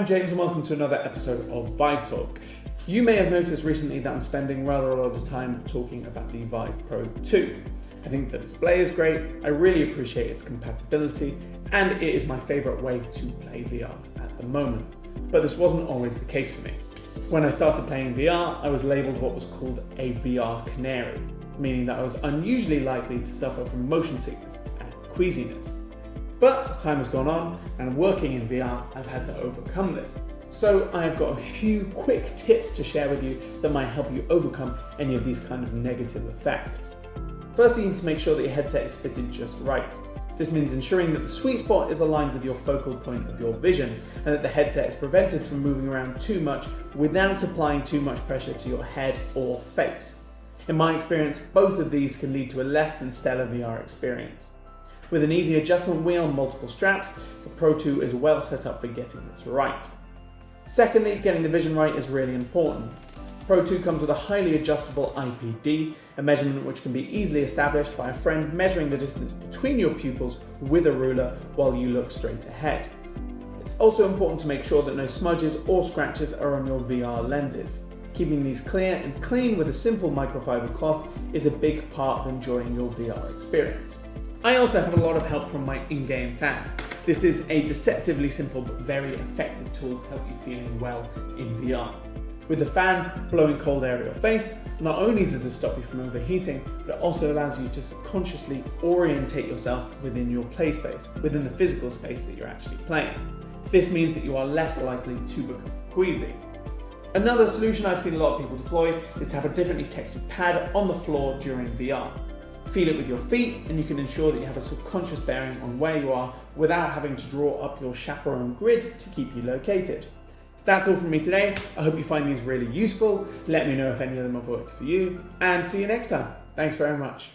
I'm James and welcome to another episode of VIVE Talk. You may have noticed recently that I'm spending rather a lot of time talking about the VIVE Pro 2. I think the display is great, I really appreciate its compatibility, and it is my favourite way to play VR at the moment. But this wasn't always the case for me. When I started playing VR, I was labelled what was called a VR canary, meaning that I was unusually likely to suffer from motion sickness and queasiness. But as time has gone on and working in VR, I've had to overcome this. So I've got a few quick tips to share with you that might help you overcome any of these kind of negative effects. Firstly, you need to make sure that your headset is fitted just right. This means ensuring that the sweet spot is aligned with your focal point of your vision and that the headset is prevented from moving around too much without applying too much pressure to your head or face. In my experience, both of these can lead to a less than stellar VR experience. With an easy adjustment wheel and multiple straps, the Pro 2 is well set up for getting this right. Secondly, getting the vision right is really important. Pro 2 comes with a highly adjustable IPD, a measurement which can be easily established by a friend measuring the distance between your pupils with a ruler while you look straight ahead. It's also important to make sure that no smudges or scratches are on your VR lenses. Keeping these clear and clean with a simple microfiber cloth is a big part of enjoying your VR experience. I also have a lot of help from my in-game fan. This is a deceptively simple but very effective tool to help you feeling well in VR. With the fan blowing cold air at your face, not only does this stop you from overheating, but it also allows you to subconsciously orientate yourself within your play space, within the physical space that you're actually playing. This means that you are less likely to become queasy. Another solution I've seen a lot of people deploy is to have a differently textured pad on the floor during VR. Feel it with your feet and you can ensure that you have a subconscious bearing on where you are without having to draw up your chaperone grid to keep you located. That's all from me today. I hope you find these really useful. Let me know if any of them have worked for you and see you next time. Thanks very much.